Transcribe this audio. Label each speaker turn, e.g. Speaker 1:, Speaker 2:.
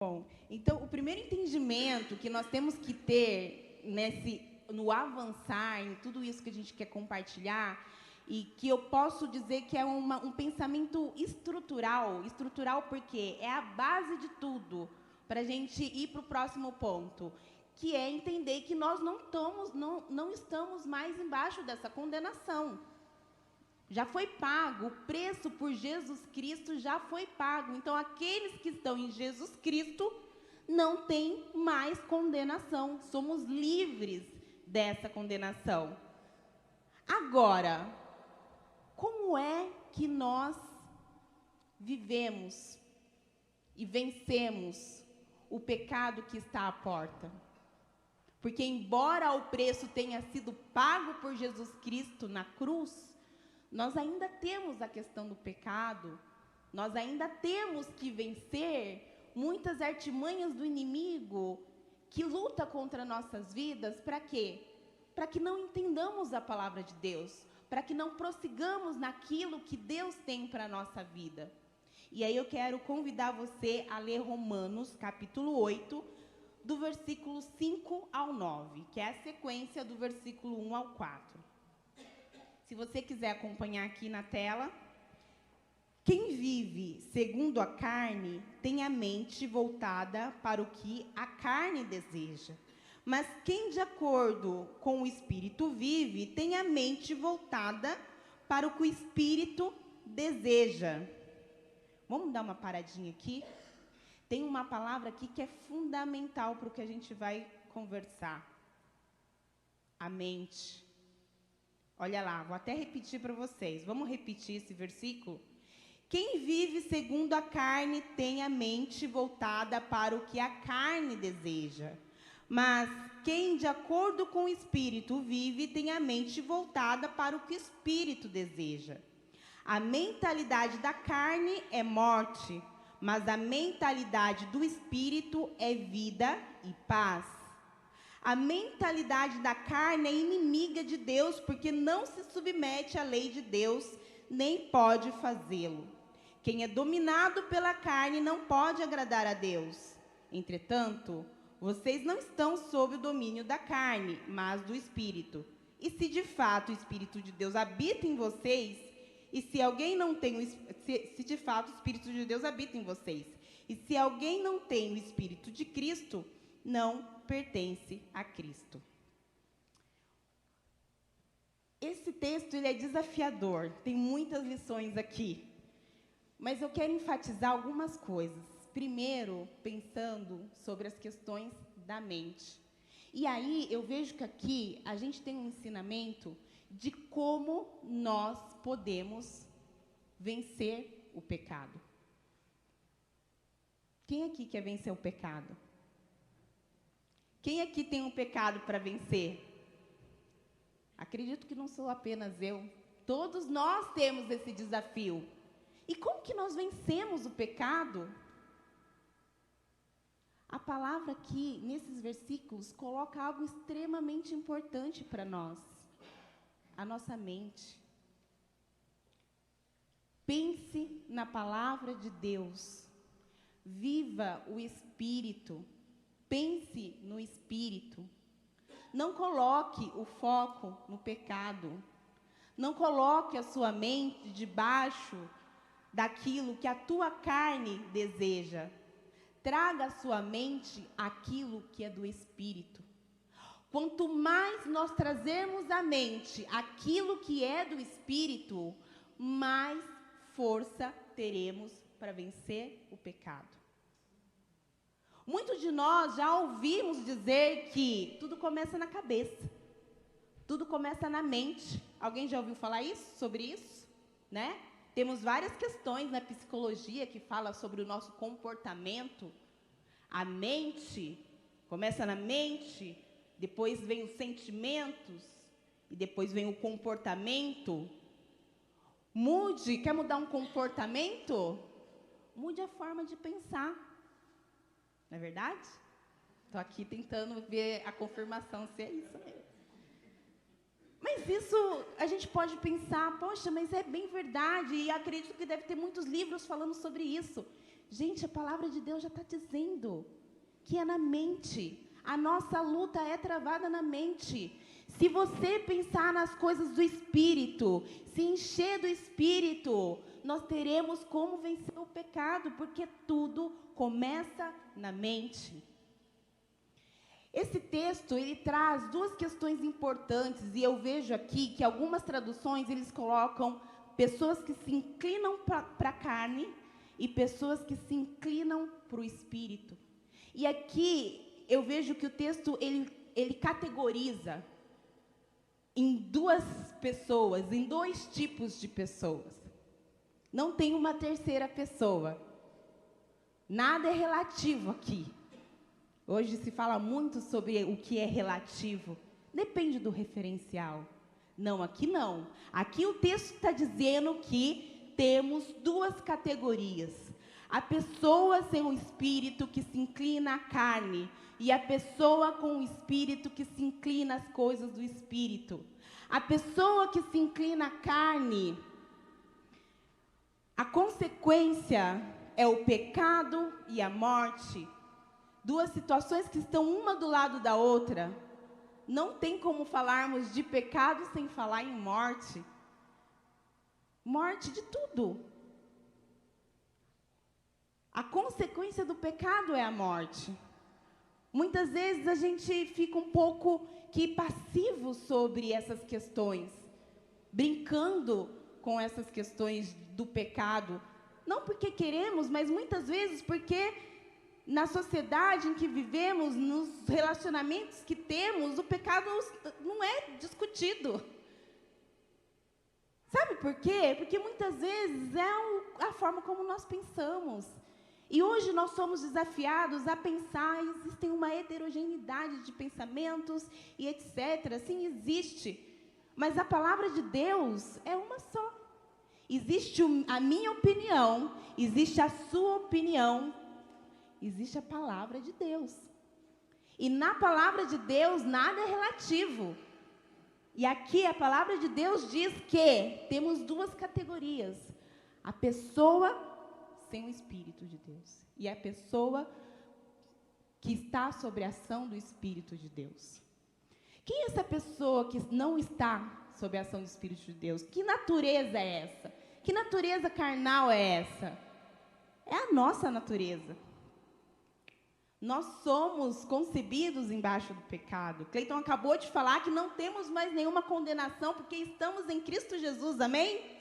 Speaker 1: Bom, então o primeiro entendimento que nós temos que ter no avançar em tudo isso que a gente quer compartilhar, e que eu posso dizer que é um pensamento estrutural porque é a base de tudo para a gente ir para o próximo ponto, que é entender que nós não estamos mais embaixo dessa condenação. Já foi pago, o preço por Jesus Cristo já foi pago. Então, aqueles que estão em Jesus Cristo não têm mais condenação. Somos livres dessa condenação. Agora, como é que nós vivemos e vencemos o pecado que está à porta? Porque, embora o preço tenha sido pago por Jesus Cristo na cruz, nós ainda temos a questão do pecado, nós ainda temos que vencer muitas artimanhas do inimigo que luta contra nossas vidas. Para quê? Para que não entendamos a palavra de Deus, para que não prossigamos naquilo que Deus tem para a nossa vida. E aí eu quero convidar você a ler Romanos, capítulo 8, do versículo 5 ao 9, que é a sequência do versículo 1 ao 4. Se você quiser acompanhar aqui na tela. Quem vive segundo a carne tem a mente voltada para o que a carne deseja. Mas quem de acordo com o Espírito vive tem a mente voltada para o que o Espírito deseja. Vamos dar uma paradinha aqui? Tem uma palavra aqui que é fundamental para o que a gente vai conversar. A mente. Olha lá, vou até repetir para vocês. Vamos repetir esse versículo? Quem vive segundo a carne tem a mente voltada para o que a carne deseja. Mas quem de acordo com o Espírito vive tem a mente voltada para o que o Espírito deseja. A mentalidade da carne é morte, mas a mentalidade do Espírito é vida e paz. A mentalidade da carne é inimiga de Deus, porque não se submete à lei de Deus, nem pode fazê-lo. Quem é dominado pela carne não pode agradar a Deus. Entretanto, vocês não estão sob o domínio da carne, mas do Espírito. E se de fato o Espírito de Deus habita em vocês, e se alguém não tem se de fato o Espírito de Deus habita em vocês, e se alguém não tem o Espírito de Cristo, não pertence a Cristo. Esse texto ele é desafiador, tem muitas lições aqui, mas eu quero enfatizar algumas coisas. Primeiro, pensando sobre as questões da mente. E aí eu vejo que aqui a gente tem um ensinamento de como nós podemos vencer o pecado. Quem aqui quer vencer o pecado? Quem aqui tem um pecado para vencer? Acredito que não sou apenas eu. Todos nós temos esse desafio. E como que nós vencemos o pecado? A palavra aqui, nesses versículos, coloca algo extremamente importante para nós. A nossa mente. Pense na palavra de Deus. Viva o Espírito. Pense no Espírito. Não coloque o foco no pecado. Não coloque a sua mente debaixo daquilo que a tua carne deseja. Traga à sua mente aquilo que é do Espírito. Quanto mais nós trazermos à mente aquilo que é do Espírito, mais força teremos para vencer o pecado. Muitos de nós já ouvimos dizer que tudo começa na cabeça. Tudo começa na mente. Alguém já ouviu falar sobre isso? Né? Temos várias questões na psicologia que falam sobre o nosso comportamento. A mente começa na mente, depois vem os sentimentos e depois vem o comportamento. Quer mudar um comportamento? Mude a forma de pensar. Não é verdade? Estou aqui tentando ver a confirmação se é isso mesmo. Mas isso, a gente pode pensar, poxa, mas é bem verdade, e acredito que deve ter muitos livros falando sobre isso, Gente, a palavra de Deus já está dizendo que é na mente. A nossa luta é travada na mente. Se você pensar nas coisas do Espírito, se encher do Espírito, nós teremos como vencer o pecado, porque tudo começa na mente. Esse texto, ele traz duas questões importantes, e eu vejo aqui que algumas traduções, eles colocam pessoas que se inclinam para a carne e pessoas que se inclinam para o Espírito. E aqui eu vejo que o texto, ele categoriza em duas pessoas, em dois tipos de pessoas. Não tem uma terceira pessoa. Nada é relativo aqui. Hoje se fala muito sobre o que é relativo. Depende do referencial. Não, aqui não. Aqui o texto está dizendo que temos duas categorias. A pessoa sem o espírito que se inclina à carne e a pessoa com o espírito que se inclina às coisas do espírito. A pessoa que se inclina à carne, a consequência é o pecado e a morte. Duas situações que estão uma do lado da outra. Não tem como falarmos de pecado sem falar em morte. Morte de tudo. A consequência do pecado é a morte. Muitas vezes a gente fica um pouco que passivo sobre essas questões, brincando com essas questões do pecado. Não porque queremos, mas muitas vezes porque na sociedade em que vivemos, nos relacionamentos que temos, o pecado não é discutido. Sabe por quê? Porque muitas vezes é a forma como nós pensamos. E hoje nós somos desafiados a pensar, existem uma heterogeneidade de pensamentos e etc. Sim, existe. Mas a palavra de Deus é uma só. Existe a minha opinião, existe a sua opinião, existe a palavra de Deus. E na palavra de Deus nada é relativo. E aqui a palavra de Deus diz que temos duas categorias. A pessoa sem o Espírito de Deus. E a pessoa que está sob a ação do Espírito de Deus. Quem é essa pessoa que não está sob a ação do Espírito de Deus? Que natureza é essa? Que natureza carnal é essa? É a nossa natureza. Nós somos concebidos embaixo do pecado. Cleiton acabou de falar que não temos mais nenhuma condenação porque estamos em Cristo Jesus, amém?